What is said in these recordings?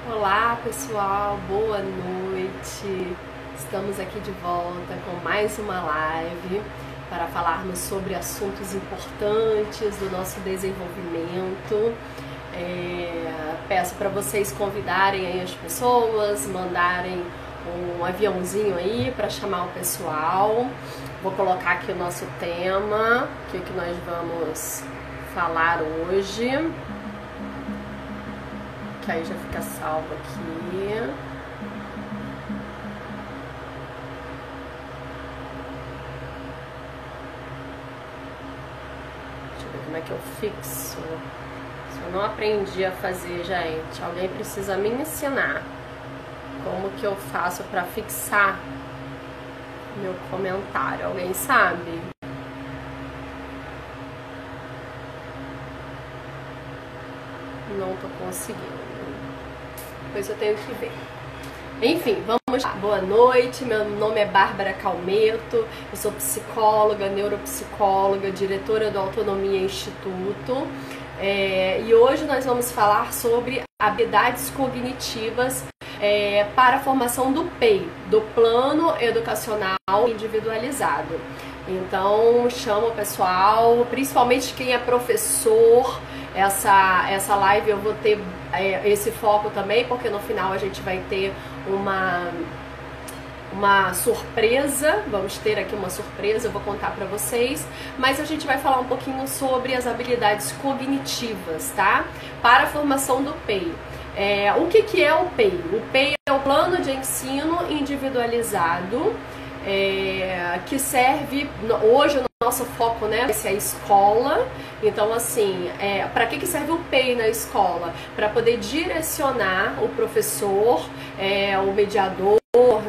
Olá pessoal, boa noite. Estamos aqui de volta com mais uma live para falarmos sobre assuntos importantes do nosso desenvolvimento. Peço para vocês convidarem aí as pessoas, mandarem um aviãozinho aí para chamar o pessoal. Vou colocar aqui o nosso tema, o que nós vamos falar hoje. Que aí já fica salvo aqui. Deixa eu ver como é que eu fixo. Isso eu não aprendi a fazer, gente. Alguém precisa me ensinar como que eu faço para fixar meu comentário. Alguém sabe? Não tô conseguindo. Depois eu tenho que ver. Enfim, vamos lá. Boa noite, meu nome é Bárbara Calmeto, eu sou psicóloga, neuropsicóloga, diretora do Autonomia Instituto. E hoje nós vamos falar sobre habilidades cognitivas para a formação do PEI, do Plano Educacional Individualizado. Então, chamo o pessoal, principalmente quem é professor. Essa live eu vou ter esse foco também, porque no final a gente vai ter uma surpresa. Vamos ter aqui uma surpresa, eu vou contar para vocês. Mas a gente vai falar um pouquinho sobre as habilidades cognitivas, tá? Para a formação do PEI. O que é o PEI? O PEI é o Plano de Ensino Individualizado, que serve, hoje o nosso foco, né, esse é a escola. Então, assim, para que serve o PEI na escola? Para poder direcionar o professor, o mediador,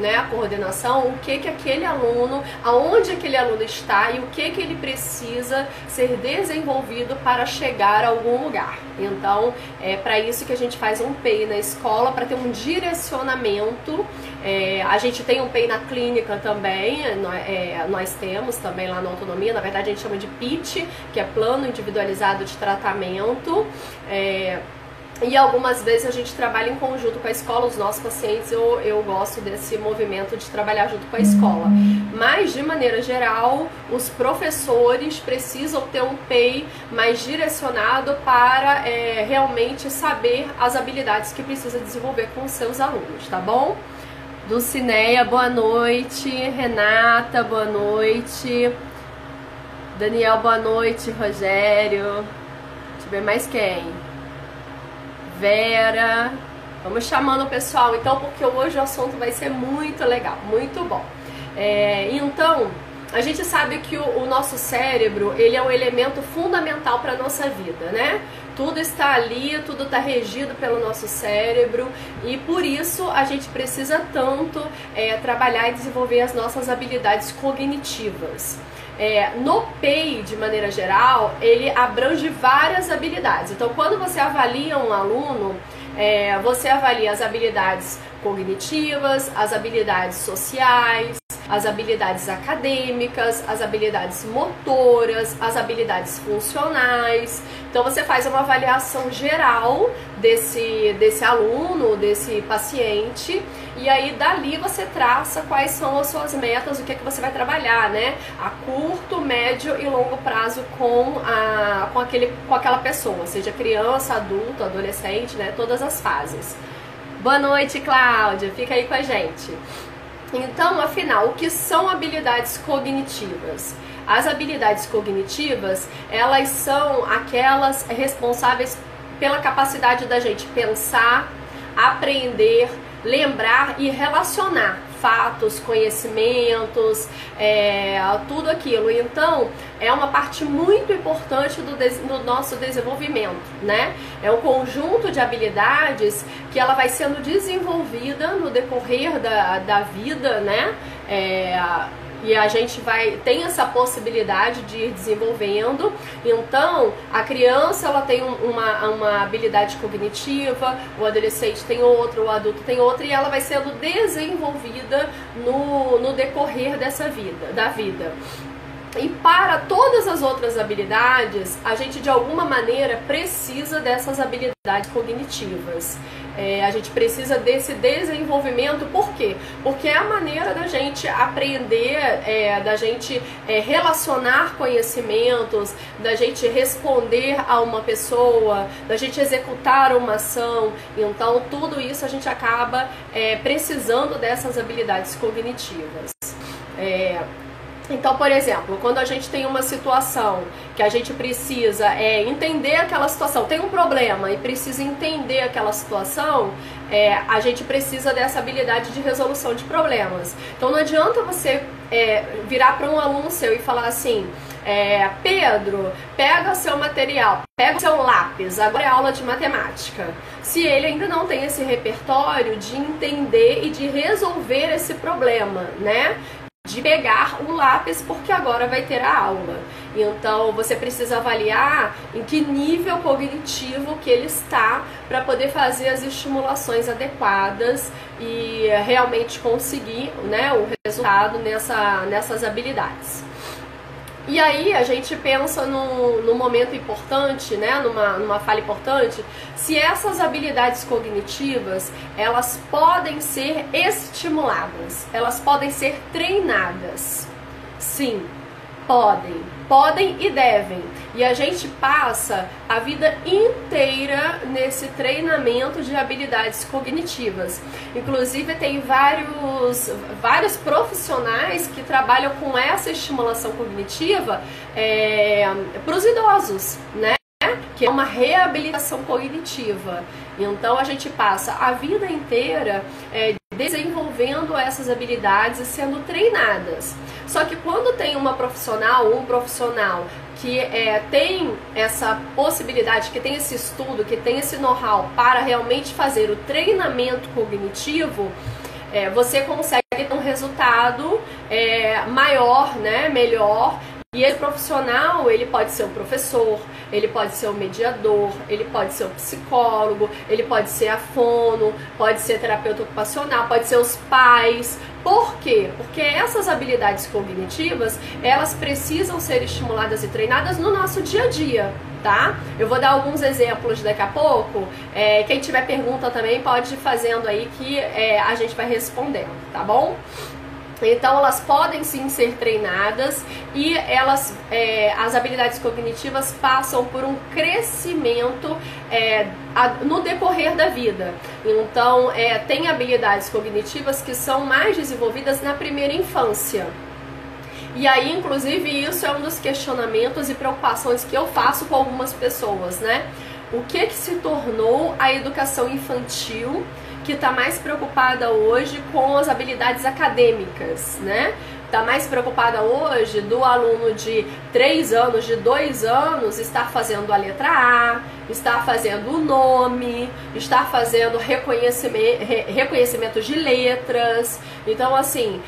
né, a coordenação, o que aquele aluno, aonde aquele aluno está e o que ele precisa ser desenvolvido para chegar a algum lugar. Então, é para isso que a gente faz um PEI na escola, para ter um direcionamento. A gente tem um PEI na clínica também, nós temos também lá na Autonomia. Na verdade, a gente chama de PIT, que é Plano Individualizado de Tratamento. E algumas vezes a gente trabalha em conjunto com a escola, os nossos pacientes, eu gosto desse movimento de trabalhar junto com a escola. Mas, de maneira geral, os professores precisam ter um PEI mais direcionado para realmente saber as habilidades que precisa desenvolver com os seus alunos, tá bom? Dulcineia, boa noite. Renata, boa noite. Daniel, boa noite. Rogério. Deixa eu ver mais quem. Vera, vamos chamando o pessoal então, porque hoje o assunto vai ser muito legal, muito bom. Então, a gente sabe que o nosso cérebro, ele é um elemento fundamental para a nossa vida, né? Tudo está ali, tudo está regido pelo nosso cérebro e por isso a gente precisa tanto trabalhar e desenvolver as nossas habilidades cognitivas. No PEI, de maneira geral, ele abrange várias habilidades. Então, quando você avalia um aluno, você avalia as habilidades cognitivas, as habilidades sociais, as habilidades acadêmicas, as habilidades motoras, as habilidades funcionais. Então você faz uma avaliação geral desse aluno, desse paciente, e aí dali você traça quais são as suas metas, o que você vai trabalhar, né? A curto, médio e longo prazo com aquela pessoa, seja criança, adulto, adolescente, né? Todas as fases. Boa noite, Cláudia, fica aí com a gente. Então, afinal, o que são habilidades cognitivas? As habilidades cognitivas, elas são aquelas responsáveis pela capacidade da gente pensar, aprender, lembrar e relacionar fatos, conhecimentos, tudo aquilo. Então, é uma parte muito importante do nosso desenvolvimento, né? É um conjunto de habilidades que ela vai sendo desenvolvida no decorrer da vida, né? E a gente tem essa possibilidade de ir desenvolvendo. Então, a criança ela tem uma habilidade cognitiva, o adolescente tem outra, o adulto tem outra, e ela vai sendo desenvolvida no decorrer da vida. E para todas as outras habilidades, a gente de alguma maneira precisa dessas habilidades cognitivas. A gente precisa desse desenvolvimento, por quê? Porque é a maneira da gente aprender, da gente relacionar conhecimentos, da gente responder a uma pessoa, da gente executar uma ação. Então tudo isso a gente acaba precisando dessas habilidades cognitivas. Então, por exemplo, quando a gente tem uma situação que a gente precisa entender aquela situação, tem um problema e precisa entender aquela situação, a gente precisa dessa habilidade de resolução de problemas. Então não adianta você virar para um aluno seu e falar assim, Pedro, pega o seu material, pega o seu lápis, agora é aula de matemática. Se ele ainda não tem esse repertório de entender e de resolver esse problema, né? De pegar o lápis porque agora vai ter a aula. Então você precisa avaliar em que nível cognitivo que ele está para poder fazer as estimulações adequadas e realmente conseguir, né, o resultado nessas habilidades. E aí a gente pensa num momento importante, né, numa falha importante, se essas habilidades cognitivas, elas podem ser estimuladas, elas podem ser treinadas. Sim, podem e devem. E a gente passa a vida inteira nesse treinamento de habilidades cognitivas. Inclusive tem vários profissionais que trabalham com essa estimulação cognitiva para os idosos, né? Que é uma reabilitação cognitiva. Então a gente passa a vida inteira desenvolvendo essas habilidades e sendo treinadas. Só que quando tem um profissional que tem essa possibilidade, que tem esse estudo, que tem esse know-how para realmente fazer o treinamento cognitivo, você consegue ter um resultado maior, né, melhor. E esse profissional, ele pode ser um professor, ele pode ser um mediador, ele pode ser um psicólogo, ele pode ser a fono, pode ser terapeuta ocupacional, pode ser os pais. Por quê? Porque essas habilidades cognitivas, elas precisam ser estimuladas e treinadas no nosso dia a dia, tá? Eu vou dar alguns exemplos daqui a pouco. Quem tiver pergunta também pode ir fazendo aí que a gente vai respondendo, tá bom? Então elas podem sim ser treinadas e as habilidades cognitivas passam por um crescimento no decorrer da vida. Então tem habilidades cognitivas que são mais desenvolvidas na primeira infância. E aí, inclusive, isso é um dos questionamentos e preocupações que eu faço com algumas pessoas, né? O que se tornou a educação infantil, que está mais preocupada hoje com as habilidades acadêmicas, né? Está mais preocupada hoje do aluno de 3 anos, de 2 anos, estar fazendo a letra A, estar fazendo o nome, estar fazendo reconhecimento de letras. Então, assim,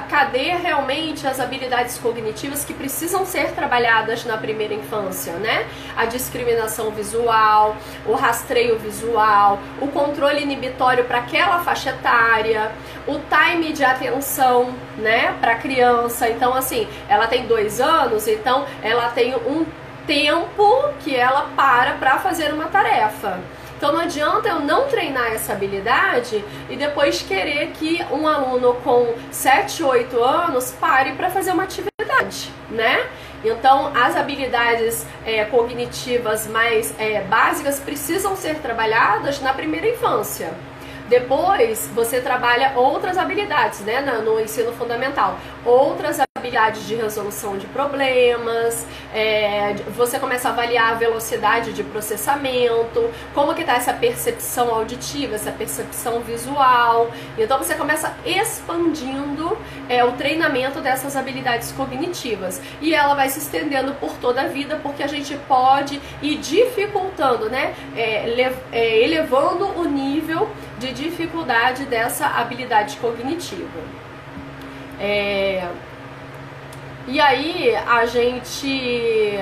cadê realmente as habilidades cognitivas que precisam ser trabalhadas na primeira infância, né? A discriminação visual, o rastreio visual, o controle inibitório para aquela faixa etária, o time de atenção, né, para a criança. Então, assim, ela tem 2 anos, então ela tem um tempo que ela para fazer uma tarefa. Então não adianta eu não treinar essa habilidade e depois querer que um aluno com 7, 8 anos pare para fazer uma atividade, né? Então as habilidades cognitivas mais básicas precisam ser trabalhadas na primeira infância. Depois você trabalha outras habilidades, né, no ensino fundamental, outras habilidades de resolução de problemas, você começa a avaliar a velocidade de processamento, como que está essa percepção auditiva, essa percepção visual. Então você começa expandindo o treinamento dessas habilidades cognitivas e ela vai se estendendo por toda a vida, porque a gente pode ir dificultando, né, elevando o nível de dificuldade dessa habilidade cognitiva. E aí a gente...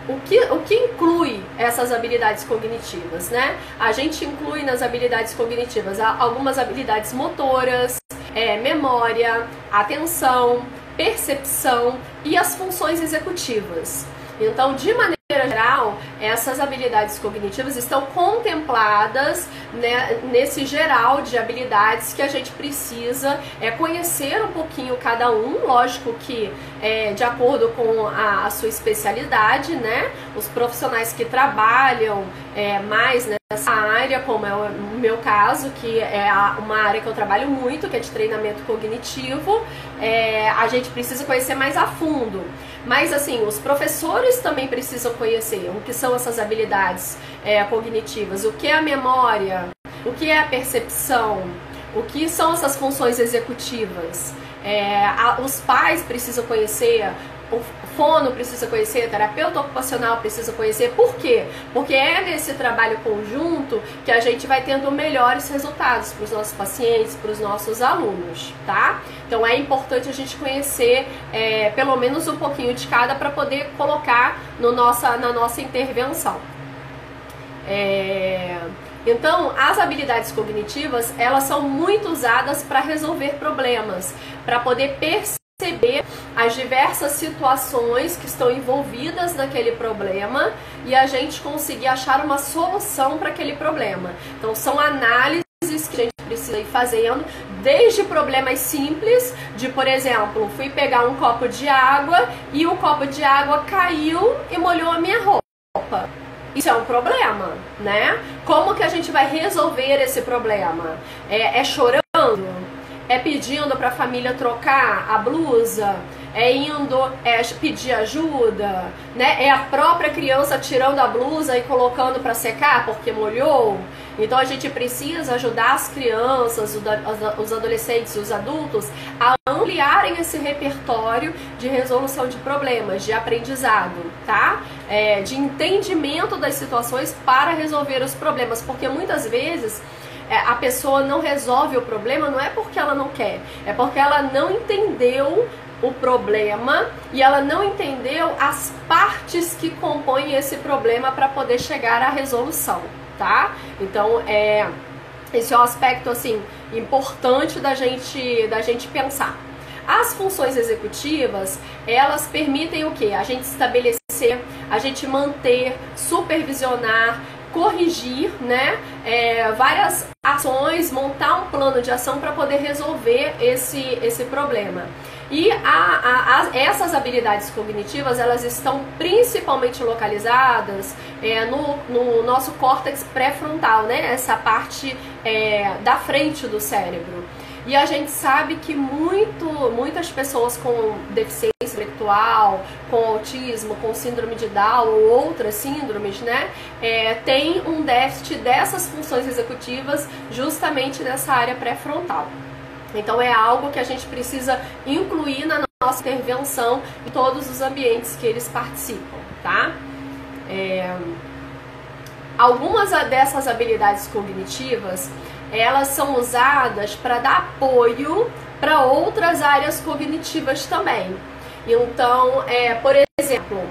O que inclui essas habilidades cognitivas, né? A gente inclui nas habilidades cognitivas algumas habilidades motoras, memória, atenção, percepção e as funções executivas. Então, de maneira geral, essas habilidades cognitivas estão contempladas, né, nesse geral de habilidades que a gente precisa conhecer um pouquinho cada um, lógico que de acordo com a sua especialidade, né? Os profissionais que trabalham mais nessa área, como é o meu caso, que é uma área que eu trabalho muito, que é de treinamento cognitivo, a gente precisa conhecer mais a fundo. Mas assim, os professores também precisam conhecer o que são essas habilidades cognitivas, o que é a memória, o que é a percepção, o que são essas funções executivas. Os pais precisam conhecer, o fono precisa conhecer, o terapeuta ocupacional precisa conhecer. Por quê? Porque é nesse trabalho conjunto que a gente vai tendo melhores resultados para os nossos pacientes, para os nossos alunos, tá? Então é importante a gente conhecer pelo menos um pouquinho de cada para poder colocar na nossa intervenção. Então, as habilidades cognitivas, elas são muito usadas para resolver problemas, para poder perceber as diversas situações que estão envolvidas naquele problema e a gente conseguir achar uma solução para aquele problema. Então, são análises que a gente precisa ir fazendo, desde problemas simples, de, por exemplo, fui pegar um copo de água e o copo de água caiu e molhou a minha roupa. Isso é um problema, né? Como que a gente vai resolver esse problema? Chorando? É pedindo para a família trocar a blusa? Pedir ajuda? Né? É a própria criança tirando a blusa e colocando para secar porque molhou? Então a gente precisa ajudar as crianças, os adolescentes e os adultos a ampliarem esse repertório de resolução de problemas, de aprendizado, tá? De entendimento das situações para resolver os problemas, porque muitas vezes a pessoa não resolve o problema, não é porque ela não quer, é porque ela não entendeu o problema e ela não entendeu as partes que compõem esse problema para poder chegar à resolução, tá? Então, esse é um aspecto assim importante da gente pensar. As funções executivas, elas permitem o quê? A gente estabelecer, a gente manter, supervisionar, corrigir, né, várias ações, montar um plano de ação para poder resolver esse problema. E essas habilidades cognitivas, elas estão principalmente localizadas no nosso córtex pré-frontal, né, essa parte da frente do cérebro. E a gente sabe que muitas pessoas com deficiência intelectual, com autismo, com síndrome de Down ou outras síndromes, né, tem um déficit dessas funções executivas justamente nessa área pré-frontal. Então é algo que a gente precisa incluir na nossa intervenção em todos os ambientes que eles participam, tá? Algumas dessas habilidades cognitivas, elas são usadas para dar apoio para outras áreas cognitivas também. Então, por exemplo,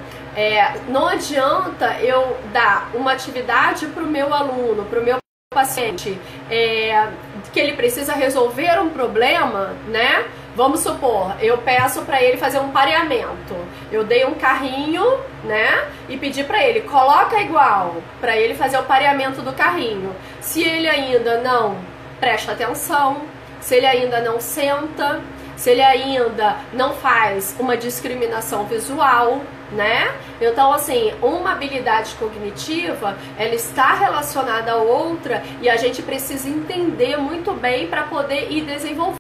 não adianta eu dar uma atividade para o meu aluno, para o meu paciente, que ele precisa resolver um problema, né? Vamos supor, eu peço para ele fazer um pareamento. Eu dei um carrinho, né? E pedi para ele, coloca igual, para ele fazer o pareamento do carrinho. Se ele ainda não presta atenção, se ele ainda não senta, se ele ainda não faz uma discriminação visual, né? Então, assim, uma habilidade cognitiva, ela está relacionada a outra e a gente precisa entender muito bem para poder ir desenvolvendo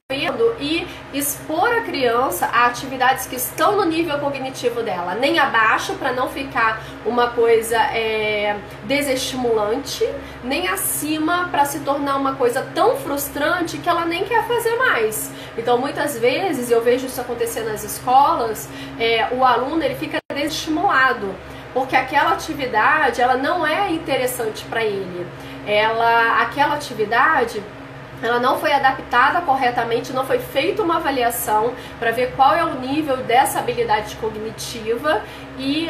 e expor a criança a atividades que estão no nível cognitivo dela, nem abaixo para não ficar uma coisa desestimulante, nem acima para se tornar uma coisa tão frustrante que ela nem quer fazer mais. Então, muitas vezes, eu vejo isso acontecer nas escolas, o aluno ele fica desestimulado, porque aquela atividade ela não é interessante para ele. Aquela atividade ela não foi adaptada corretamente, não foi feita uma avaliação para ver qual é o nível dessa habilidade cognitiva e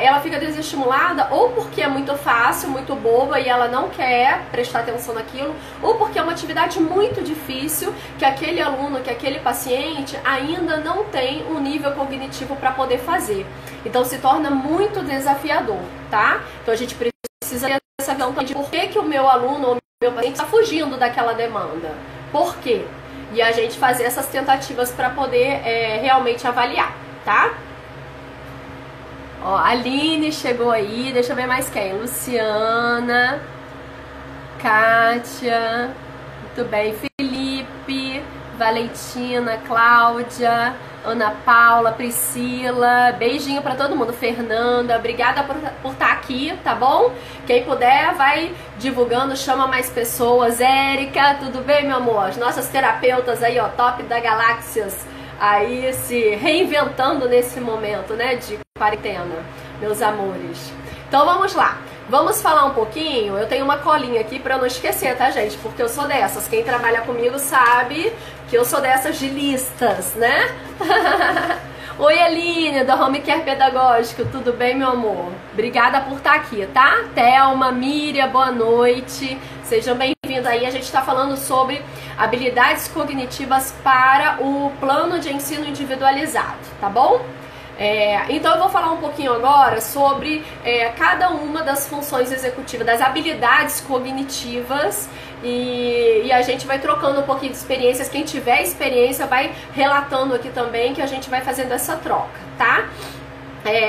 ela fica desestimulada ou porque é muito fácil, muito boba e ela não quer prestar atenção naquilo, ou porque é uma atividade muito difícil que aquele aluno, que aquele paciente ainda não tem um nível cognitivo para poder fazer. Então se torna muito desafiador, tá? Então a gente precisa ter essa visão de por que o meu aluno ou o meu paciente está fugindo daquela demanda. Por quê? E a gente fazer essas tentativas para poder realmente avaliar, tá? Ó, a Aline chegou aí, deixa eu ver mais quem. Luciana, Kátia, muito bem, Felipe, Valentina, Cláudia, Ana Paula, Priscila, beijinho pra todo mundo, Fernanda, obrigada por estar aqui, tá bom? Quem puder, vai divulgando, chama mais pessoas. Érica, tudo bem, meu amor? As nossas terapeutas aí, ó, top da galáxias, aí se reinventando nesse momento, né, de quarentena, meus amores. Então vamos lá. Vamos falar um pouquinho, eu tenho uma colinha aqui pra eu não esquecer, tá, gente? Porque eu sou dessas, quem trabalha comigo sabe que eu sou dessas de listas, né? Oi, Aline, da Home Care Pedagógico, tudo bem, meu amor? Obrigada por estar aqui, tá? Thelma, Miriam, boa noite, sejam bem-vindos aí. A gente tá falando sobre habilidades cognitivas para o plano de ensino individualizado, tá bom? Então eu vou falar um pouquinho agora sobre cada uma das funções executivas, das habilidades cognitivas e a gente vai trocando um pouquinho de experiências. Quem tiver experiência vai relatando aqui também, que a gente vai fazendo essa troca, tá?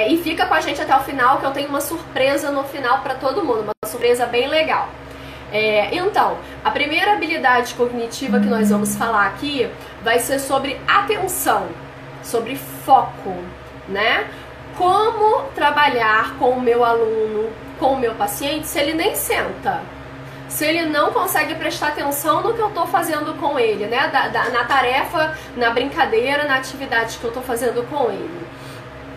E fica com a gente até o final, que eu tenho uma surpresa no final para todo mundo, uma surpresa bem legal. Então, a primeira habilidade cognitiva que nós vamos falar aqui vai ser sobre atenção, sobre foco, né? Como trabalhar com o meu aluno, com o meu paciente, se ele nem senta, se ele não consegue prestar atenção no que eu estou fazendo com ele, né? Na tarefa, na brincadeira, na atividade que eu estou fazendo com ele.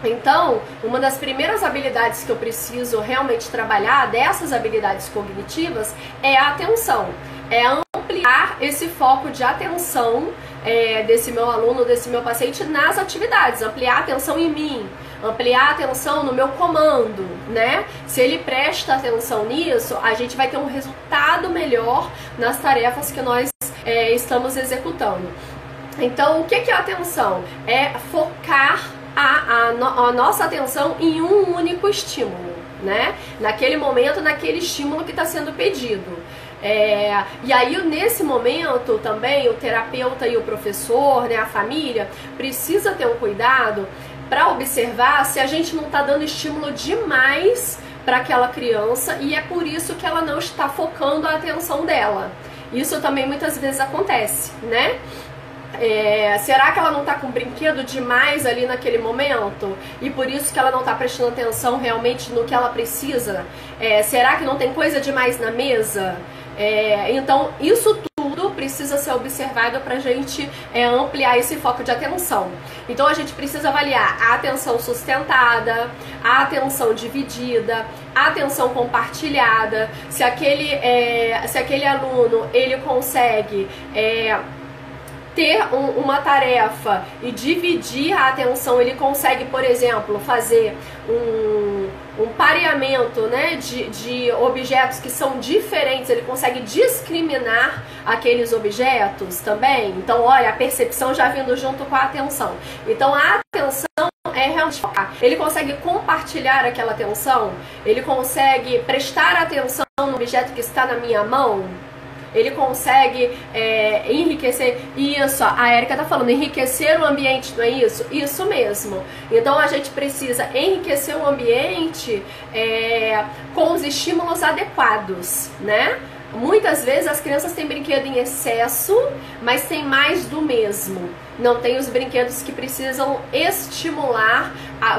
Então, uma das primeiras habilidades que eu preciso realmente trabalhar, dessas habilidades cognitivas, é a atenção. É ampliar esse foco de atenção desse meu aluno, desse meu paciente nas atividades, ampliar a atenção em mim, ampliar a atenção no meu comando, né? Se ele presta atenção nisso, a gente vai ter um resultado melhor nas tarefas que nós estamos executando. Então, o que é a atenção? É focar a nossa atenção em um único estímulo, né? Naquele momento, naquele estímulo que está sendo pedido. E aí nesse momento também o terapeuta e o professor, né, a família, precisa ter um cuidado para observar se a gente não está dando estímulo demais para aquela criança e é por isso que ela não está focando a atenção dela. Isso também muitas vezes acontece, né? Será que ela não está com brinquedo demais ali naquele momento? E por isso que ela não está prestando atenção realmente no que ela precisa? Será que não tem coisa demais na mesa? Então isso tudo precisa ser observado para a gente ampliar esse foco de atenção. Então a gente precisa avaliar a atenção sustentada, a atenção dividida, a atenção compartilhada, se aquele aluno ele consegue ter uma tarefa e dividir a atenção, ele consegue, por exemplo, fazer um pareamento, né, de objetos que são diferentes, ele consegue discriminar aqueles objetos também. Então, olha, a percepção já vindo junto com a atenção. Então, a atenção é realmente focar. Ele consegue compartilhar aquela atenção, ele consegue prestar atenção no objeto que está na minha mão. Ele consegue enriquecer. Isso, a Érica tá falando, enriquecer o ambiente, não é isso? Isso mesmo. Então a gente precisa enriquecer o ambiente com os estímulos adequados, né? Muitas vezes as crianças têm brinquedo em excesso, mas tem mais do mesmo. Não tem os brinquedos que precisam estimular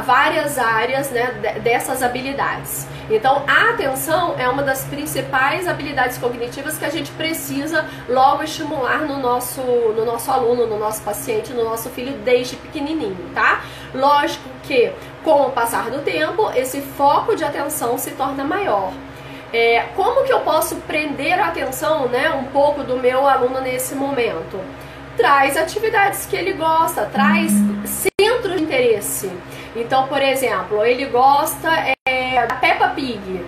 várias áreas, né, dessas habilidades. Então a atenção é uma das principais habilidades cognitivas que a gente precisa logo estimular no nosso aluno, no nosso paciente, no nosso filho desde pequenininho, tá? Lógico que com o passar do tempo esse foco de atenção se torna maior. Como que eu posso prender a atenção, né, um pouco do meu aluno nesse momento? Traz atividades que ele gosta, traz centros de interesse. Então, por exemplo, ele gosta da Peppa Pig.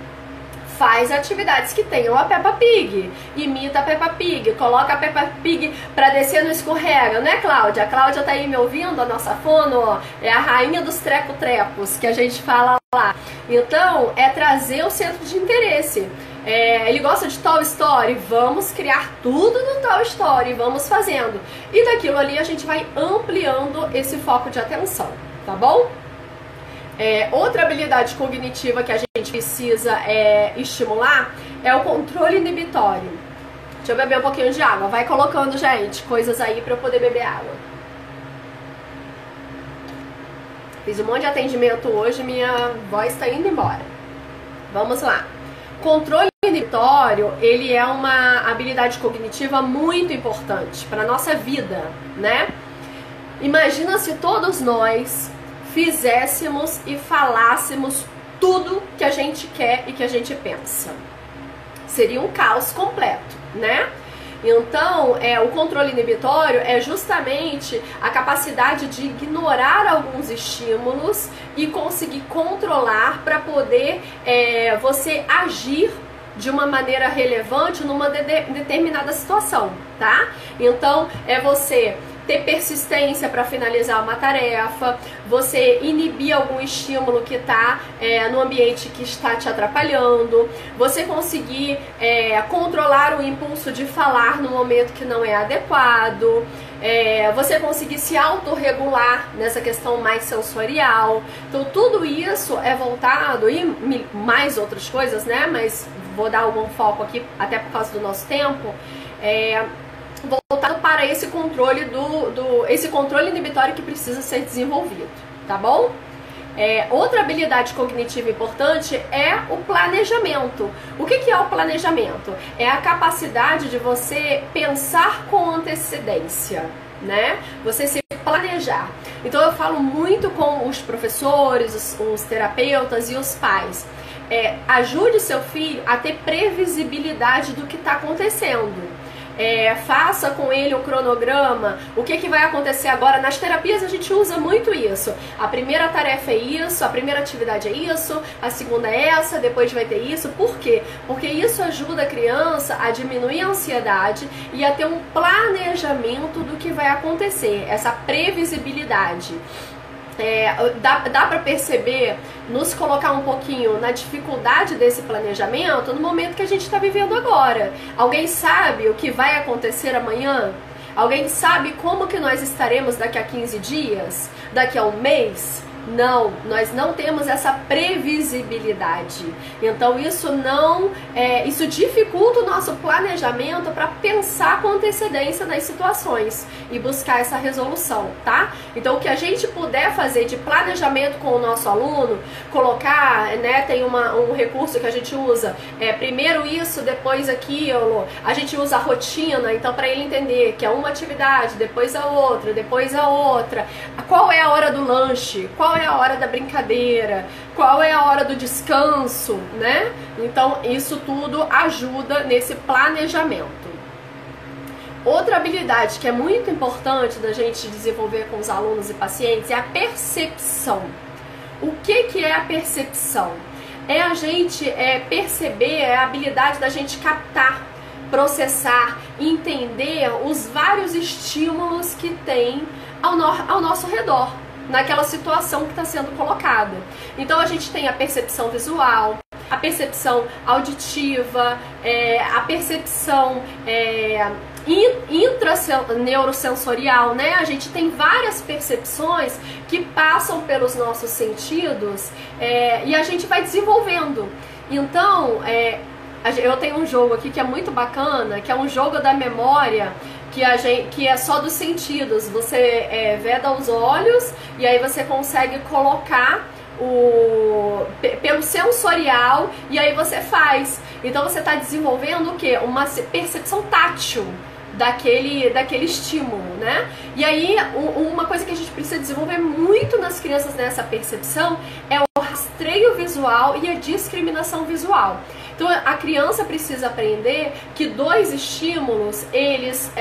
Faz atividades que tenham a Peppa Pig, imita a Peppa Pig, coloca a Peppa Pig pra descer no escorrega, né, Cláudia? A Cláudia tá aí me ouvindo, a nossa fono, ó, é a rainha dos treco-trepos, que a gente fala lá. Então, é trazer o centro de interesse. Ele gosta de Toy Story, vamos criar tudo no Toy Story, vamos fazendo. E daquilo ali a gente vai ampliando esse foco de atenção, tá bom? Outra habilidade cognitiva que a gente precisa estimular é o controle inibitório. Deixa eu beber um pouquinho de água. Vai colocando, gente, coisas aí para eu poder beber água. Fiz um monte de atendimento hoje, minha voz está indo embora. Vamos lá. Controle inibitório, ele é uma habilidade cognitiva muito importante para nossa vida, né? Imagina se todos nós fizéssemos e falássemos tudo que a gente quer e que a gente pensa. Seria um caos completo, né? Então, o controle inibitório é justamente a capacidade de ignorar alguns estímulos e conseguir controlar para poder você agir de uma maneira relevante numa determinada situação, tá? Então, é você ter persistência para finalizar uma tarefa, você inibir algum estímulo que está no ambiente que está te atrapalhando, você conseguir controlar o impulso de falar no momento que não é adequado, você conseguir se autorregular nessa questão mais sensorial. Então tudo isso é voltado, e mais outras coisas, né? Mas vou dar algum foco aqui, até por causa do nosso tempo, voltado para esse controle esse controle inibitório que precisa ser desenvolvido, tá bom? Outra habilidade cognitiva importante é o planejamento. O que é o planejamento? É a capacidade de você pensar com antecedência, né? Você se planejar. Então eu falo muito com os professores, os terapeutas e os pais. Ajude seu filho a ter previsibilidade do que está acontecendo. Faça com ele um cronograma, o que vai acontecer agora. Nas terapias a gente usa muito isso. A primeira tarefa é isso, a primeira atividade é isso, a segunda é essa, depois vai ter isso. Por quê? Porque isso ajuda a criança a diminuir a ansiedade e a ter um planejamento do que vai acontecer, essa previsibilidade. Dá para perceber, nos colocar um pouquinho na dificuldade desse planejamento no momento que a gente está vivendo agora. Alguém sabe o que vai acontecer amanhã? Alguém sabe como que nós estaremos daqui a 15 dias? Daqui a um mês? Não, nós não temos essa previsibilidade. Então isso dificulta o nosso planejamento para pensar com antecedência nas situações e buscar essa resolução, tá? Então o que a gente puder fazer de planejamento com o nosso aluno, colocar, né, tem um recurso que a gente usa, primeiro isso, depois aquilo, a gente usa a rotina, então para ele entender que é uma atividade, depois a outra, depois a outra, qual é a hora do lanche, qual é a hora da brincadeira, qual é a hora do descanso, né? Então isso tudo ajuda nesse planejamento. Outra habilidade que é muito importante da gente desenvolver com os alunos e pacientes é a percepção. O que é a percepção? É a gente perceber, é a habilidade da gente captar, processar, entender os vários estímulos que tem ao nosso redor, naquela situação que está sendo colocada. Então a gente tem a percepção visual, a percepção auditiva, a percepção intraneurosensorial, né? A gente tem várias percepções que passam pelos nossos sentidos e a gente vai desenvolvendo. Então, eu tenho um jogo aqui que é muito bacana, que é um jogo da memória, que é só dos sentidos. Você veda os olhos e aí você consegue colocar pelo sensorial e aí você faz. Então você está desenvolvendo o quê? Uma percepção tátil daquele estímulo, né? E aí uma coisa que a gente precisa desenvolver muito nas crianças nessa percepção é o rastreio visual e a discriminação visual. Então a criança precisa aprender que dois estímulos, eles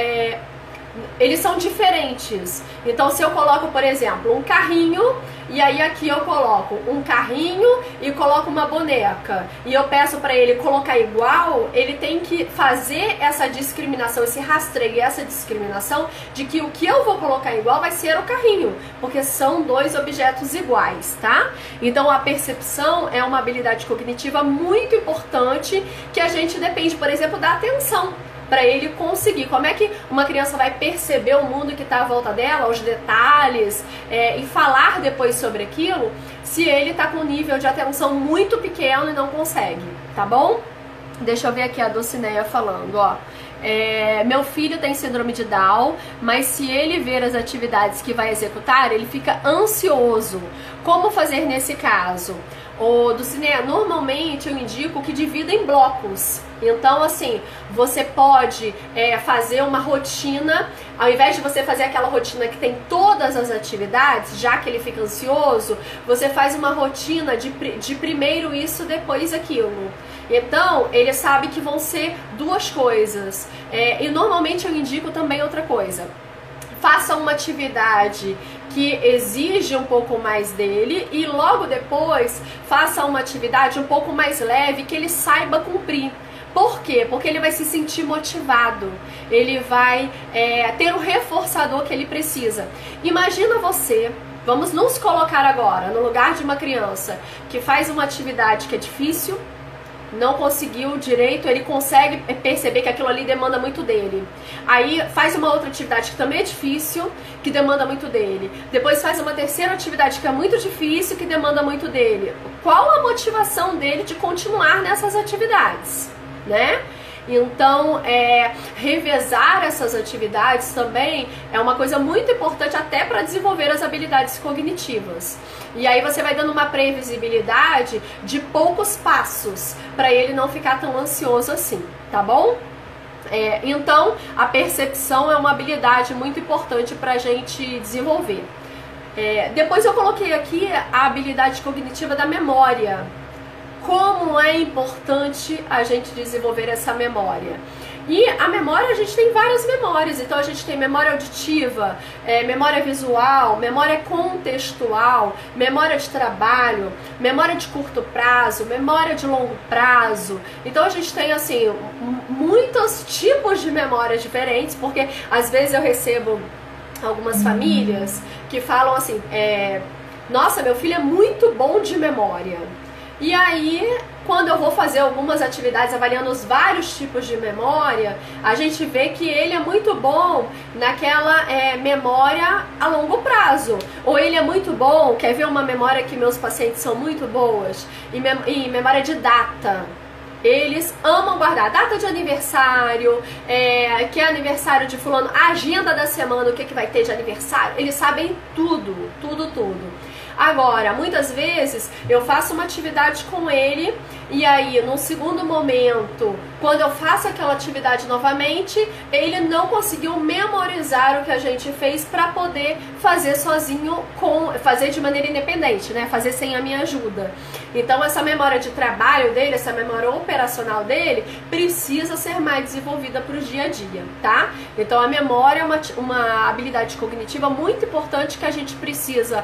eles são diferentes. Então, se eu coloco, por exemplo, um carrinho, e aí aqui eu coloco um carrinho e coloco uma boneca, e eu peço para ele colocar igual, ele tem que fazer essa discriminação, esse rastreio, essa discriminação de que o que eu vou colocar igual vai ser o carrinho, porque são dois objetos iguais, tá? Então, a percepção é uma habilidade cognitiva muito importante que a gente depende, por exemplo, da atenção, para ele conseguir. Como é que uma criança vai perceber o mundo que está à volta dela, os detalhes, e falar depois sobre aquilo, se ele está com um nível de atenção muito pequeno e não consegue, tá bom? Deixa eu ver aqui a Dulcineia falando, ó. Meu filho tem síndrome de Down, mas se ele ver as atividades que vai executar, ele fica ansioso. Como fazer nesse caso? Dulcineia, normalmente eu indico que divida em blocos. Então, assim, você pode fazer uma rotina, ao invés de você fazer aquela rotina que tem todas as atividades, já que ele fica ansioso, você faz uma rotina de primeiro isso, depois aquilo. Então, ele sabe que vão ser duas coisas. E normalmente eu indico também outra coisa. Faça uma atividade que exige um pouco mais dele e logo depois faça uma atividade um pouco mais leve que ele saiba cumprir. Por quê? Porque ele vai se sentir motivado, ele vai ter o reforçador que ele precisa. Imagina você, vamos nos colocar agora no lugar de uma criança que faz uma atividade que é difícil, não conseguiu direito, ele consegue perceber que aquilo ali demanda muito dele. Aí faz uma outra atividade que também é difícil, que demanda muito dele. Depois faz uma terceira atividade que é muito difícil, que demanda muito dele. Qual a motivação dele de continuar nessas atividades, né? Então, revezar essas atividades também é uma coisa muito importante até para desenvolver as habilidades cognitivas. E aí você vai dando uma previsibilidade de poucos passos para ele não ficar tão ansioso assim, tá bom? Então, a percepção é uma habilidade muito importante para a gente desenvolver. Depois eu coloquei aqui a habilidade cognitiva da memória. Como é importante a gente desenvolver essa memória. E a memória, a gente tem várias memórias. Então a gente tem memória auditiva, memória visual, memória contextual, memória de trabalho, memória de curto prazo, memória de longo prazo. Então a gente tem assim muitos tipos de memórias diferentes, porque às vezes eu recebo algumas famílias que falam assim, nossa, meu filho é muito bom de memória. E aí, quando eu vou fazer algumas atividades avaliando os vários tipos de memória, a gente vê que ele é muito bom naquela memória a longo prazo. Ou ele é muito bom, quer ver uma memória que meus pacientes são muito boas? Em memória de data. Eles amam guardar data de aniversário, que é aniversário de fulano, a agenda da semana, o que vai ter de aniversário. Eles sabem tudo, tudo, tudo. Agora, muitas vezes eu faço uma atividade com ele e aí, num segundo momento, quando eu faço aquela atividade novamente, ele não conseguiu memorizar o que a gente fez para poder fazer sozinho, fazer de maneira independente, né? Fazer sem a minha ajuda. Então, essa memória de trabalho dele, essa memória operacional dele, precisa ser mais desenvolvida para o dia a dia, tá? Então, a memória é uma habilidade cognitiva muito importante que a gente precisa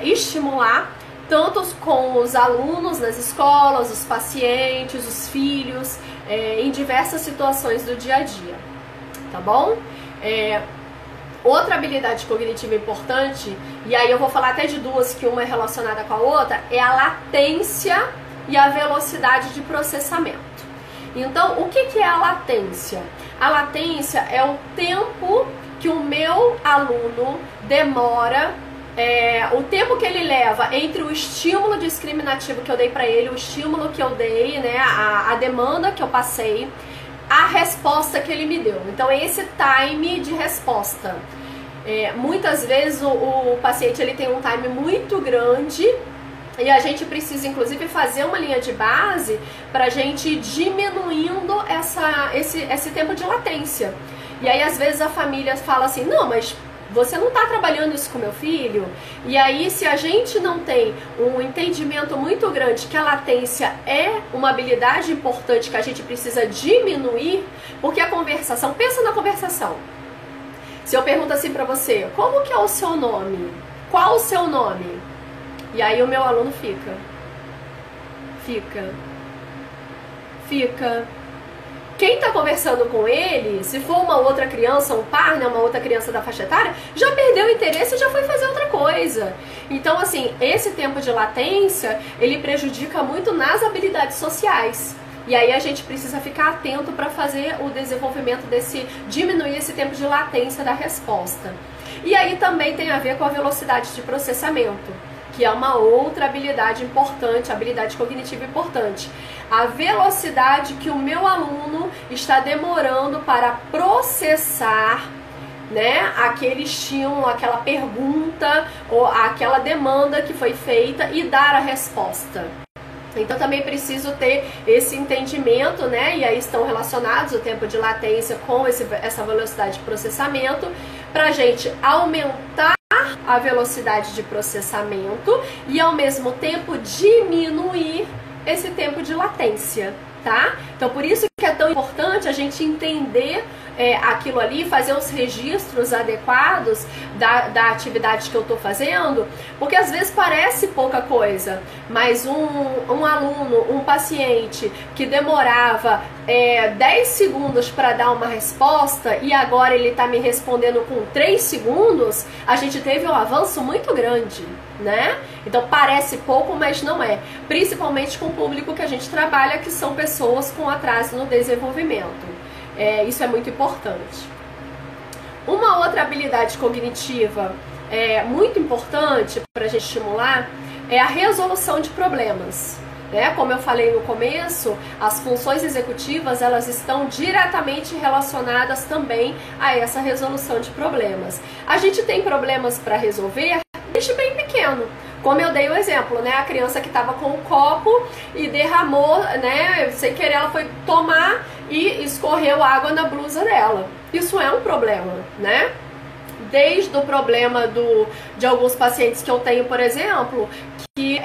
estimular, tanto com os alunos nas escolas, os pacientes, os filhos, em diversas situações do dia a dia, tá bom? Outra habilidade cognitiva importante, e aí eu vou falar até de duas, que uma é relacionada com a outra, é a latência e a velocidade de processamento. Então, o que é a latência? A latência é o tempo que o meu aluno demora, o tempo que ele leva entre o estímulo discriminativo que eu dei para ele, o estímulo que eu dei, né, a demanda que eu passei, a resposta que ele me deu. Então é esse time de resposta. Muitas vezes o paciente ele tem um time muito grande e a gente precisa inclusive fazer uma linha de base para a gente ir diminuindo esse tempo de latência. E aí às vezes a família fala assim, não, mas você não está trabalhando isso com meu filho? E aí, se a gente não tem um entendimento muito grande que a latência é uma habilidade importante que a gente precisa diminuir, porque a conversação, pensa na conversação. Se eu pergunto assim pra você, como que é o seu nome? Qual o seu nome? E aí o meu aluno fica. Quem está conversando com ele, se for uma outra criança, um par, né, uma outra criança da faixa etária, já perdeu o interesse e já foi fazer outra coisa. Então, assim, esse tempo de latência, ele prejudica muito nas habilidades sociais. E aí a gente precisa ficar atento para fazer o desenvolvimento diminuir esse tempo de latência da resposta. E aí também tem a ver com a velocidade de processamento, que é uma outra habilidade importante, habilidade cognitiva importante. A velocidade que o meu aluno está demorando para processar, né, aquele estímulo, aquela pergunta ou aquela demanda que foi feita e dar a resposta. Então também preciso ter esse entendimento, né? E aí estão relacionados o tempo de latência com essa velocidade de processamento, para a gente aumentar a velocidade de processamento e ao mesmo tempo diminuir esse tempo de latência, tá? Então por isso que é tão importante a gente entender aquilo ali, fazer os registros adequados da atividade que eu estou fazendo, porque às vezes parece pouca coisa, mas um aluno, um paciente que demorava 10 segundos para dar uma resposta e agora ele está me respondendo com 3 segundos, a gente teve um avanço muito grande, né? Então parece pouco, mas não é. Principalmente com o público que a gente trabalha, que são pessoas com atraso no desenvolvimento. Isso é muito importante. Uma outra habilidade cognitiva muito importante para a gente estimular é a resolução de problemas. Como eu falei no começo, as funções executivas elas estão diretamente relacionadas também a essa resolução de problemas. A gente tem problemas para resolver desde bem pequeno. Como eu dei o exemplo, né? A criança que estava com o copo e derramou, né? Sem querer ela foi tomar e escorreu água na blusa dela. Isso é um problema, né? Desde o problema de alguns pacientes que eu tenho, por exemplo, que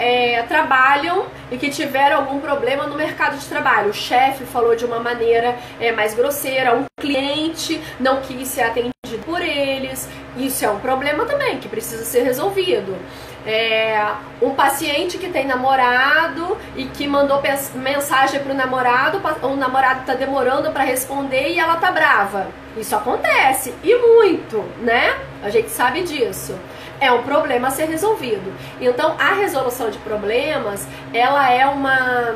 trabalham e que tiveram algum problema no mercado de trabalho. O chefe falou de uma maneira mais grosseira, um cliente não quis ser atendido por eles. Isso é um problema também que precisa ser resolvido. Um paciente que tem namorado e que mandou mensagem para o namorado está demorando para responder e ela tá brava. Isso acontece, e muito, né? A gente sabe disso. É um problema a ser resolvido. Então, a resolução de problemas, ela é uma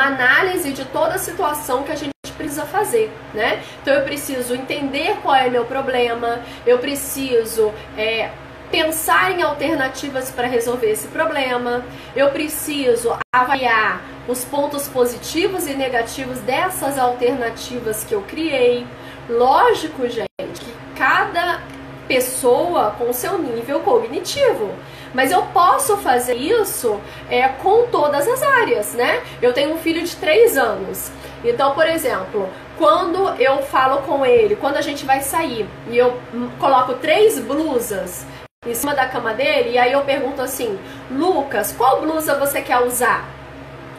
análise de toda a situação que a gente precisa fazer, né? Então, eu preciso entender qual é o meu problema, eu preciso pensar em alternativas para resolver esse problema, eu preciso avaliar os pontos positivos e negativos dessas alternativas que eu criei. Lógico, gente, que cada pessoa com seu nível cognitivo, mas eu posso fazer isso com todas as áreas, né? Eu tenho um filho de 3 anos, então, por exemplo, quando eu falo com ele, quando a gente vai sair e eu coloco 3 blusas em cima da cama dele, e aí eu pergunto assim: Lucas, qual blusa você quer usar?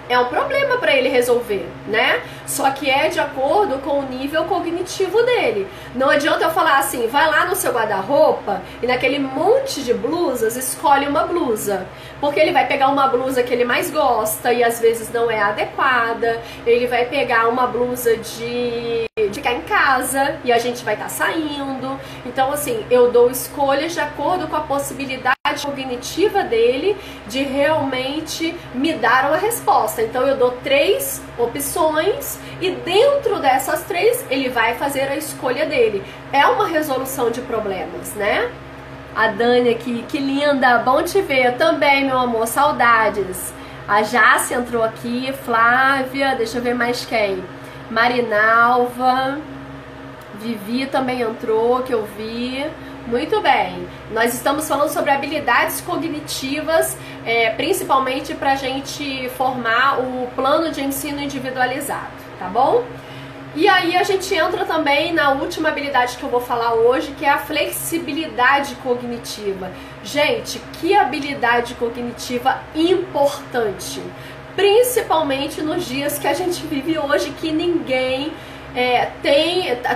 É um problema para ele resolver, né? Só que é de acordo com o nível cognitivo dele. Não adianta eu falar assim, vai lá no seu guarda-roupa e naquele monte de blusas, escolhe uma blusa. Porque ele vai pegar uma blusa que ele mais gosta e às vezes não é adequada. Ele vai pegar uma blusa de ficar em casa e a gente vai estar saindo. Então, assim, eu dou escolhas de acordo com a possibilidade cognitiva dele de realmente me dar uma resposta. Então eu dou 3 opções e dentro dessas 3 ele vai fazer a escolha dele. É uma resolução de problemas, né? A Dani aqui, que linda, bom te ver também, meu amor, saudades. A Jace entrou aqui, Flávia, deixa eu ver mais quem. Marinalva, Vivi também entrou, que eu vi. Muito bem, nós estamos falando sobre habilidades cognitivas, principalmente para a gente formar o plano de ensino individualizado, tá bom? E aí a gente entra também na última habilidade que eu vou falar hoje, que é a flexibilidade cognitiva. Gente, que habilidade cognitiva importante, principalmente nos dias que a gente vive hoje, que ninguém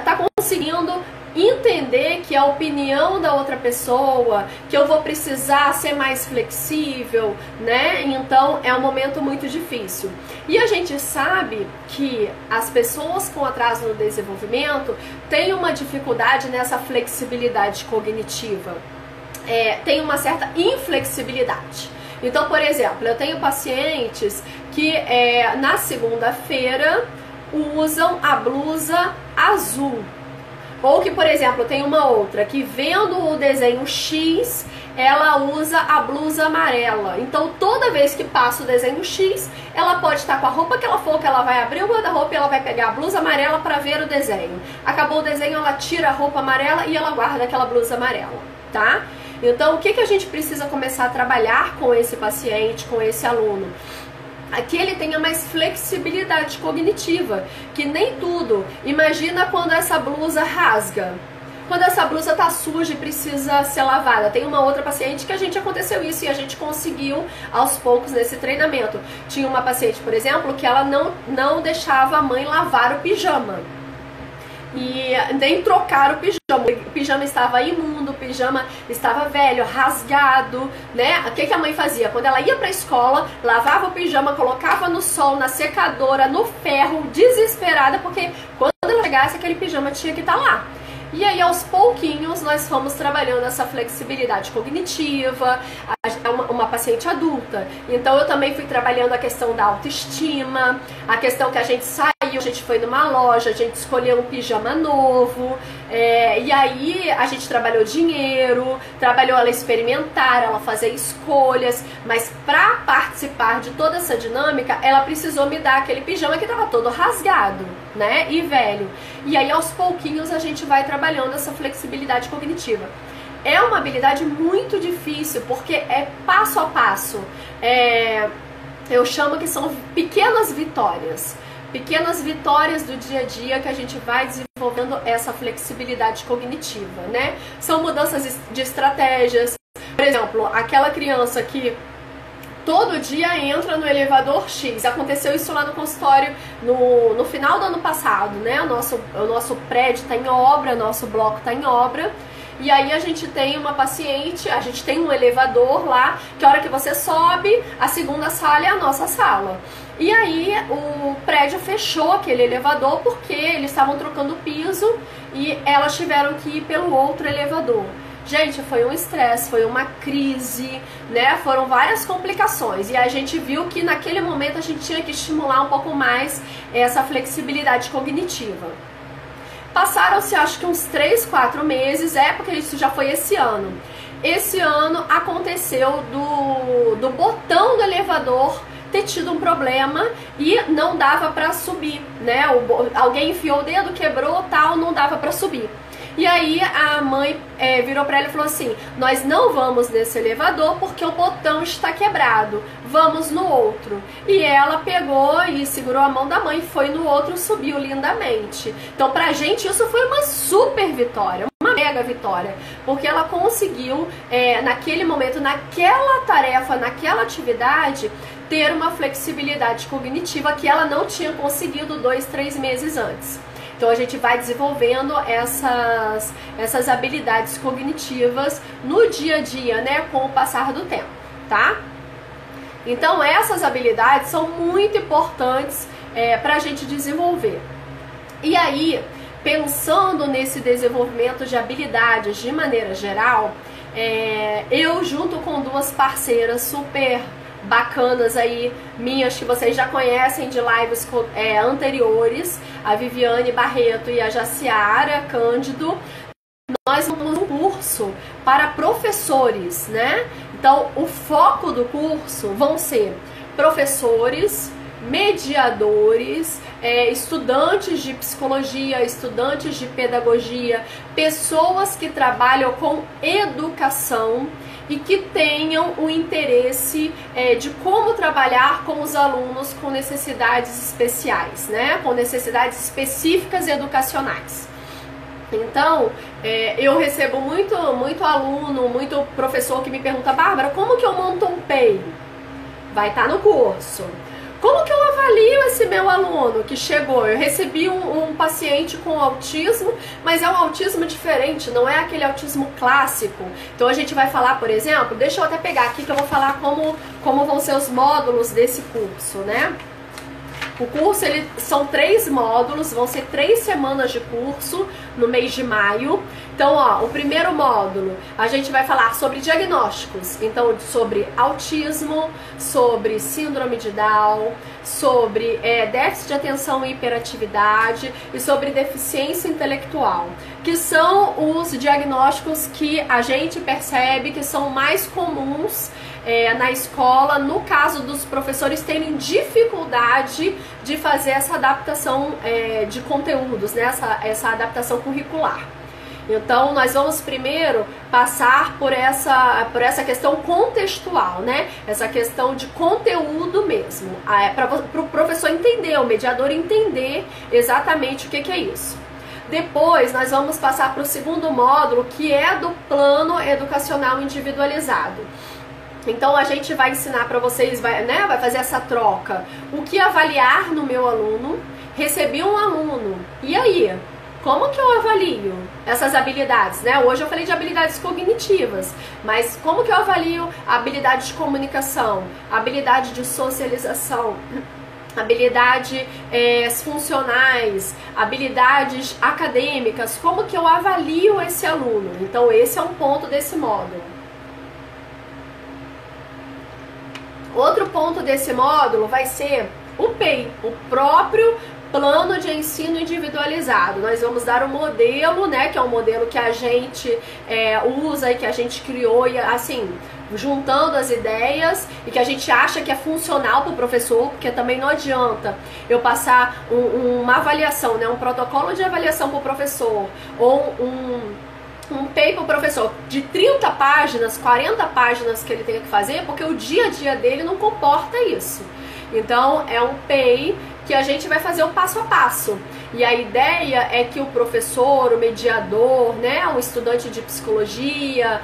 tá conseguindo conseguindo entender que a opinião da outra pessoa, que eu vou precisar ser mais flexível, né? Então é um momento muito difícil. E a gente sabe que as pessoas com atraso no desenvolvimento têm uma dificuldade nessa flexibilidade cognitiva, tem uma certa inflexibilidade. Então, por exemplo, eu tenho pacientes que na segunda-feira usam a blusa azul. Ou que, por exemplo, tem uma outra que vendo o desenho X, ela usa a blusa amarela. Então, toda vez que passa o desenho X, ela pode estar com a roupa que ela for, que ela vai abrir o guarda-roupa e ela vai pegar a blusa amarela para ver o desenho. Acabou o desenho, ela tira a roupa amarela e ela guarda aquela blusa amarela, tá? Então, o que a gente precisa começar a trabalhar com esse paciente, com esse aluno? Que ele tenha mais flexibilidade cognitiva, que nem tudo. Imagina quando essa blusa rasga, quando essa blusa tá suja e precisa ser lavada. Tem uma outra paciente que aconteceu isso e a gente conseguiu aos poucos nesse treinamento. Tinha uma paciente, por exemplo, que ela não deixava a mãe lavar o pijama e nem trocar o pijama. O pijama estava imundo, o pijama estava velho, rasgado, né? O que a mãe fazia? Quando ela ia pra escola, lavava o pijama, colocava no sol, na secadora, no ferro, desesperada, porque quando ela chegasse, aquele pijama tinha que estar lá. E aí, aos pouquinhos, nós fomos trabalhando essa flexibilidade cognitiva, uma paciente adulta. Então, eu também fui trabalhando a questão da autoestima, a questão que a gente saiu, a gente foi numa loja, a gente escolheu um pijama novo, e aí a gente trabalhou dinheiro, trabalhou ela experimentar, ela fazer escolhas, mas para participar de toda essa dinâmica, ela precisou me dar aquele pijama que estava todo rasgado, né, e velho. E aí, aos pouquinhos, a gente vai trabalhando essa flexibilidade cognitiva. É uma habilidade muito difícil, porque é passo a passo. Eu chamo que são pequenas vitórias. Pequenas vitórias do dia a dia que a gente vai desenvolvendo essa flexibilidade cognitiva, né? São mudanças de estratégias. Por exemplo, aquela criança que todo dia entra no elevador X. Aconteceu isso lá no consultório no final do ano passado, né? O nosso prédio está em obra, nosso bloco está em obra. E aí a gente tem uma paciente, a gente tem um elevador lá, que a hora que você sobe, a segunda sala é a nossa sala. E aí o prédio fechou aquele elevador porque eles estavam trocando piso e elas tiveram que ir pelo outro elevador. Gente, foi um estresse, foi uma crise, né? Foram várias complicações. E a gente viu que naquele momento a gente tinha que estimular um pouco mais essa flexibilidade cognitiva. Passaram-se acho que uns 3, 4 meses, porque isso já foi esse ano. Esse ano aconteceu do botão do elevador ter tido um problema e não dava pra subir, né? Alguém enfiou o dedo, quebrou, tal, não dava pra subir. E aí a mãe virou pra ela e falou assim: nós não vamos nesse elevador porque o botão está quebrado, vamos no outro. E ela pegou e segurou a mão da mãe, foi no outro, subiu lindamente. Então pra gente isso foi uma super vitória, uma mega vitória, porque ela conseguiu naquele momento, naquela tarefa, naquela atividade, ter uma flexibilidade cognitiva que ela não tinha conseguido 2, 3 meses antes. Então a gente vai desenvolvendo essas habilidades cognitivas no dia a dia, né, com o passar do tempo, tá? Então essas habilidades são muito importantes para a gente desenvolver. E aí, pensando nesse desenvolvimento de habilidades de maneira geral, eu junto com 2 parceiras super bacanas aí, minhas, que vocês já conhecem de lives anteriores, a Viviane Barreto e a Jaciara Cândido, nós montamos um curso para professores, né? Então, o foco do curso vão ser professores, mediadores, estudantes de psicologia, estudantes de pedagogia, pessoas que trabalham com educação e que tenham o interesse de como trabalhar com os alunos com necessidades especiais, né? Com necessidades específicas educacionais. Então, eu recebo muito aluno, muito professor que me pergunta: Bárbara, como que eu monto um PEI? Vai estar no curso. Como que eu avalio esse meu aluno que chegou? Eu recebi um paciente com autismo, mas é um autismo diferente, não é aquele autismo clássico. Então a gente vai falar, por exemplo, deixa eu até pegar aqui que eu vou falar como vão ser os módulos desse curso, né? O curso, são 3 módulos, vão ser 3 semanas de curso no mês de maio. Então, ó, o primeiro módulo, a gente vai falar sobre diagnósticos. Então, sobre autismo, sobre síndrome de Down, sobre déficit de atenção e hiperatividade e sobre deficiência intelectual, que são os diagnósticos que a gente percebe que são mais comuns na escola, no caso dos professores terem dificuldade de fazer essa adaptação de conteúdos, né? essa adaptação curricular. Então, nós vamos primeiro passar por essa questão contextual, né? Essa questão de conteúdo mesmo, para o professor entender, o mediador entender exatamente o que é isso. Depois, nós vamos passar para o segundo módulo, que é do plano educacional individualizado. Então a gente vai ensinar para vocês, vai fazer essa troca. O que avaliar no meu aluno? Recebi um aluno, e aí? Como que eu avalio essas habilidades, né? Hoje eu falei de habilidades cognitivas, mas como que eu avalio a habilidade de comunicação, a habilidade de socialização, habilidades funcionais, habilidades acadêmicas? Como que eu avalio esse aluno? Então esse é um ponto desse módulo. Outro ponto desse módulo vai ser o PEI, o próprio Plano de Ensino Individualizado. Nós vamos dar um modelo, né, que é um modelo que a gente usa e que a gente criou, e assim, juntando as ideias e que a gente acha que é funcional para o professor, porque também não adianta eu passar uma avaliação, né, um protocolo de avaliação para o professor, ou um PEI para o professor de 30 páginas, 40 páginas que ele tem que fazer, porque o dia a dia dele não comporta isso. Então é um PEI que a gente vai fazer o passo a passo. E a ideia é que o professor, o mediador, né, um estudante de psicologia,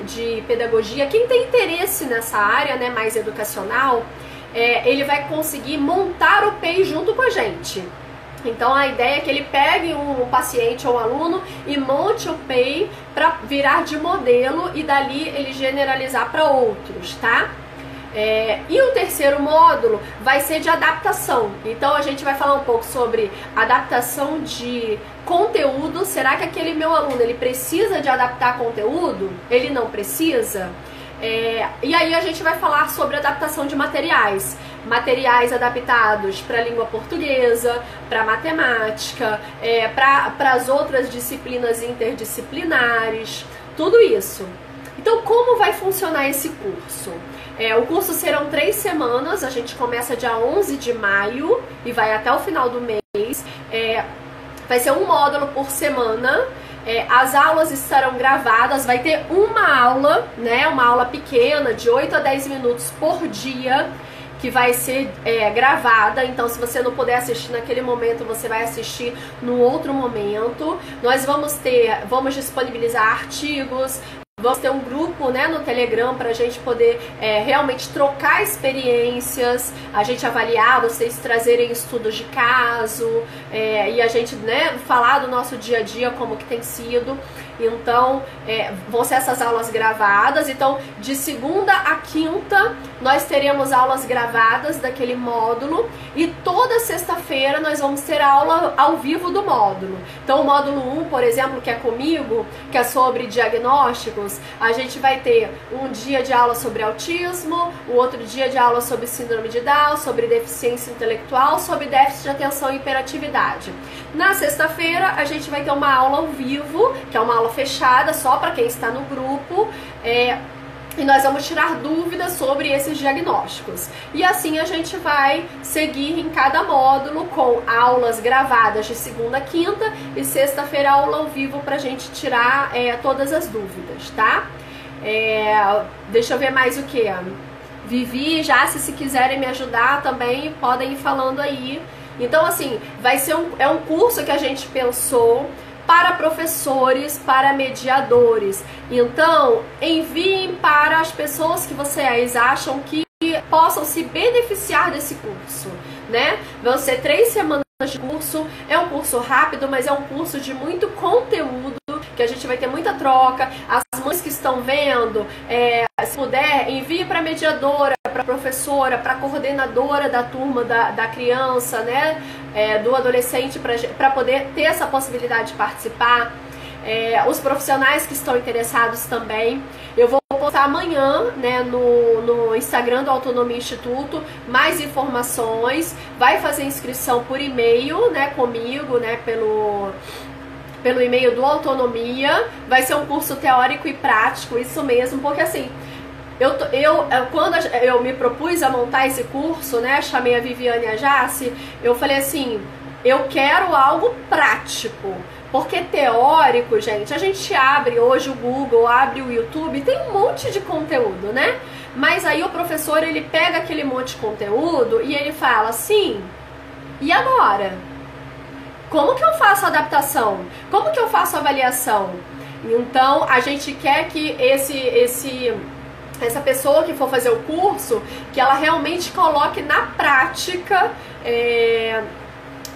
de pedagogia, quem tem interesse nessa área, né, mais educacional, ele vai conseguir montar o PEI junto com a gente. Então a ideia é que ele pegue um paciente ou um aluno e monte o PEI para virar de modelo e dali ele generalizar para outros, tá? E o terceiro módulo vai ser de adaptação. Então a gente vai falar um pouco sobre adaptação de conteúdo. Será que aquele meu aluno ele precisa de adaptar conteúdo? Ele não precisa? E aí a gente vai falar sobre adaptação de materiais. Materiais adaptados para a língua portuguesa, para matemática, para as outras disciplinas interdisciplinares, tudo isso. Então, como vai funcionar esse curso? O curso serão 3 semanas, a gente começa dia 11 de maio e vai até o final do mês. Vai ser um módulo por semana. As aulas estarão gravadas, vai ter uma aula, né, uma aula pequena de 8 a 10 minutos por dia, que vai ser gravada. Então se você não puder assistir naquele momento, você vai assistir no outro momento. Nós vamos disponibilizar artigos, vamos ter um grupo, né, no Telegram para a gente poder realmente trocar experiências, a gente avaliar, vocês trazerem estudos de caso, e a gente, né, falar do nosso dia a dia, como que tem sido. Então, vão ser essas aulas gravadas. Então, de segunda a quinta, nós teremos aulas gravadas daquele módulo. E toda sexta-feira nós vamos ter aula ao vivo do módulo. Então, o módulo 1, por exemplo, que é comigo, que é sobre diagnósticos, a gente vai ter um dia de aula sobre autismo, o outro dia de aula sobre síndrome de Down, sobre deficiência intelectual, sobre déficit de atenção e hiperatividade. Na sexta-feira, a gente vai ter uma aula ao vivo, que é uma aula fechada, só para quem está no grupo, e nós vamos tirar dúvidas sobre esses diagnósticos. E assim a gente vai seguir em cada módulo com aulas gravadas de segunda a quinta e sexta-feira aula ao vivo para a gente tirar todas as dúvidas, tá? Deixa eu ver mais o que. Vivi, Jace, se quiserem me ajudar também, podem ir falando aí. Então, assim, vai ser um curso que a gente pensou para professores, para mediadores. Então, enviem para as pessoas que vocês acham que possam se beneficiar desse curso, né? Vão ser 3 semanas de curso, é um curso rápido, mas é um curso de muito conteúdo, que a gente vai ter muita troca. As mães que estão vendo, se puder, envie para a mediadora, para a professora, para a coordenadora da turma da criança, né, do adolescente, para poder ter essa possibilidade de participar. Os profissionais que estão interessados também. Eu vou postar amanhã, né, no Instagram do Autonomia Instituto mais informações. Vai fazer inscrição por e-mail, né, comigo, né, pelo e-mail do Autonomia. Vai ser um curso teórico e prático, isso mesmo, porque assim, quando eu me propus a montar esse curso, né, chamei a Viviane e a Jace, eu falei assim, eu quero algo prático, porque teórico, gente, a gente abre hoje o Google, abre o YouTube, tem um monte de conteúdo, né? Mas aí o professor, ele pega aquele monte de conteúdo e ele fala assim, e agora? Como que eu faço a adaptação? Como que eu faço a avaliação? Então, a gente quer que essa pessoa que for fazer o curso, que ela realmente coloque na prática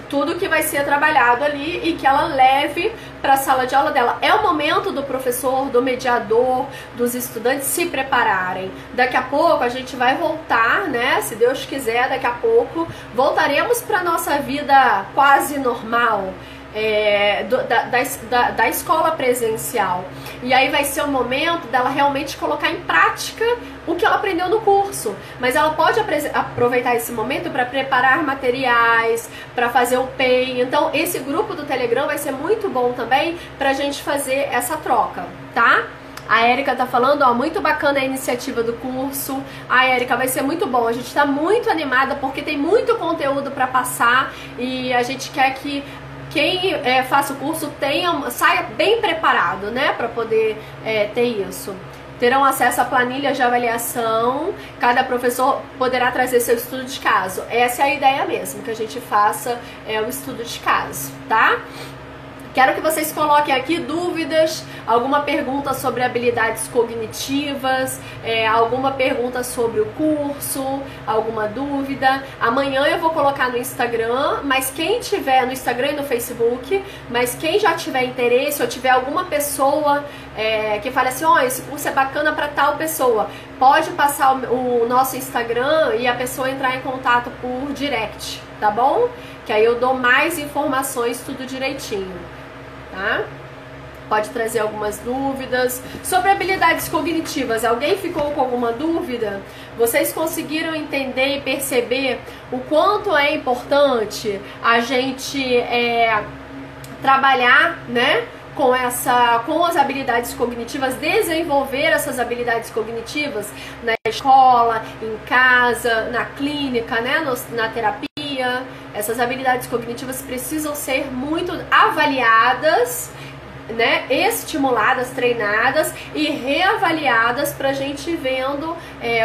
tudo que vai ser trabalhado ali e que ela leve para a sala de aula dela. É o momento do professor, do mediador, dos estudantes se prepararem. Daqui a pouco a gente vai voltar, né? Se Deus quiser, daqui a pouco voltaremos para nossa vida quase normal. Da escola presencial. E aí vai ser o momento dela realmente colocar em prática o que ela aprendeu no curso. Mas ela pode aproveitar esse momento para preparar materiais, para fazer o PEI. Então esse grupo do Telegram vai ser muito bom também pra gente fazer essa troca, tá? A Érica tá falando, ó, muito bacana a iniciativa do curso. A Érica, vai ser muito bom. A gente tá muito animada porque tem muito conteúdo para passar e a gente quer que quem faça o curso saia bem preparado, né, para poder ter isso. Terão acesso à planilha de avaliação, cada professor poderá trazer seu estudo de caso. Essa é a ideia mesmo, que a gente faça o estudo de caso, tá? Quero que vocês coloquem aqui dúvidas, alguma pergunta sobre habilidades cognitivas, alguma pergunta sobre o curso, alguma dúvida. Amanhã eu vou colocar no Instagram, mas quem tiver no Instagram e no Facebook, mas quem já tiver interesse ou tiver alguma pessoa que fale assim, ó, esse curso é bacana para tal pessoa, pode passar o nosso Instagram e a pessoa entrar em contato por direct, tá bom? Que aí eu dou mais informações, tudo direitinho. Tá? Pode trazer algumas dúvidas sobre habilidades cognitivas. Alguém ficou com alguma dúvida? Vocês conseguiram entender e perceber o quanto é importante a gente trabalhar, né, com as habilidades cognitivas, desenvolver essas habilidades cognitivas na escola, em casa, na clínica, né, na terapia? Essas habilidades cognitivas precisam ser muito avaliadas, né, estimuladas, treinadas e reavaliadas pra gente ir vendo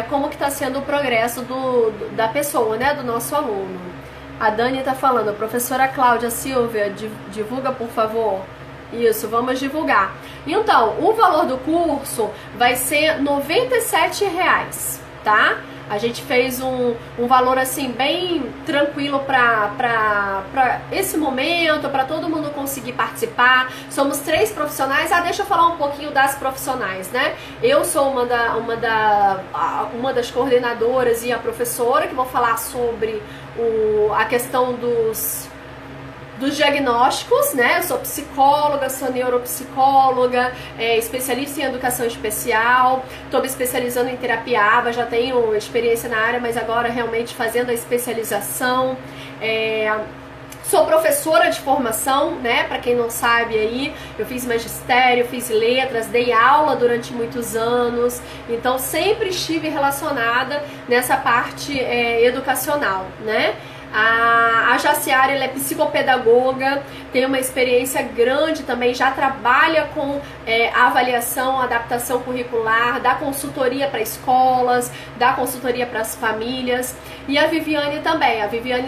como que tá sendo o progresso da pessoa, né, do nosso aluno. A Dani tá falando, a professora Cláudia Silvia, divulga por favor. Isso, vamos divulgar. Então, o valor do curso vai ser R$ 97,00, tá? A gente fez um valor assim bem tranquilo para esse momento, para todo mundo conseguir participar. Somos 3 profissionais. Deixa eu falar um pouquinho das profissionais, né? Eu sou uma das coordenadoras e a professora que vou falar sobre a questão dos diagnósticos, né? Eu sou psicóloga, sou neuropsicóloga, especialista em educação especial, estou me especializando em terapia ABA, já tenho experiência na área, mas agora realmente fazendo a especialização. Sou professora de formação, né? Para quem não sabe aí, eu fiz magistério, fiz letras, dei aula durante muitos anos, então sempre estive relacionada nessa parte educacional, né? A Jaciara, ela é psicopedagoga, tem uma experiência grande também, já trabalha com a avaliação, adaptação curricular, dá consultoria para escolas, dá consultoria para as famílias. E a Viviane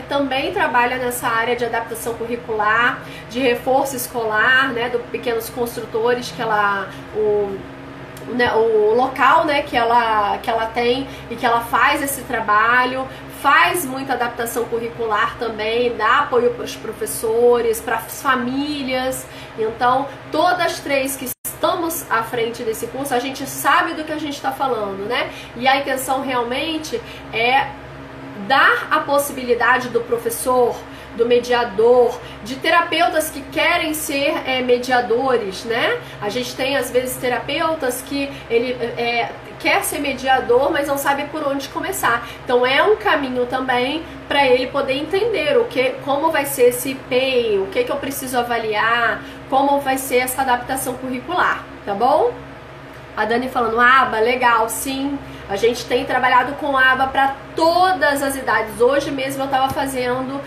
também trabalha nessa área de adaptação curricular, de reforço escolar, né, do Pequenos Construtores, que né, o local, né, que ela tem e que ela faz esse trabalho, faz muita adaptação curricular também, dá apoio para os professores, para as famílias. Então, todas três que estamos à frente desse curso, a gente sabe do que a gente está falando, né? E a intenção realmente é dar a possibilidade do professor, do mediador, de terapeutas que querem ser mediadores, né? A gente tem às vezes terapeutas que ele quer ser mediador, mas não sabe por onde começar. Então é um caminho também para ele poder entender como vai ser esse PEI, o que eu preciso avaliar, como vai ser essa adaptação curricular, tá bom? A Dani falando, aba, legal, sim. A gente tem trabalhado com aba para todas as idades. Hoje mesmo eu estava fazendo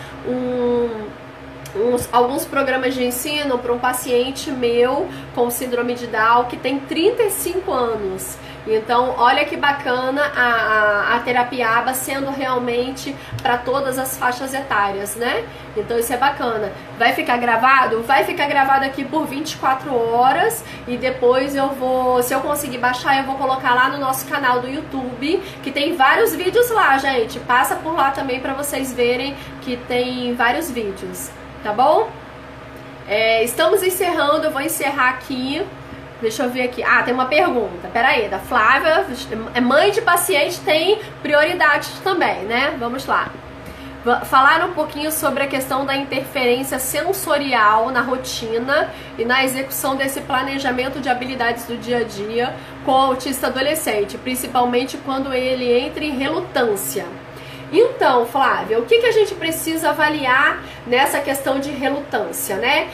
alguns programas de ensino para um paciente meu com síndrome de Down que tem 35 anos. Então, olha que bacana a terapia aba sendo realmente para todas as faixas etárias, né? Então, isso é bacana. Vai ficar gravado? Vai ficar gravado aqui por 24 horas e depois eu vou, se eu conseguir baixar, eu vou colocar lá no nosso canal do YouTube, que tem vários vídeos lá, gente. Passa por lá também para vocês verem que tem vários vídeos, tá bom? Estamos encerrando, eu vou encerrar aqui. Deixa eu ver aqui. Ah, tem uma pergunta. Peraí, da Flávia. Mãe de paciente tem prioridade também, né? Vamos lá. Falar um pouquinho sobre a questão da interferência sensorial na rotina e na execução desse planejamento de habilidades do dia a dia com o autista adolescente, principalmente quando ele entra em relutância. Então, Flávia, o que a gente precisa avaliar nessa questão de relutância, né?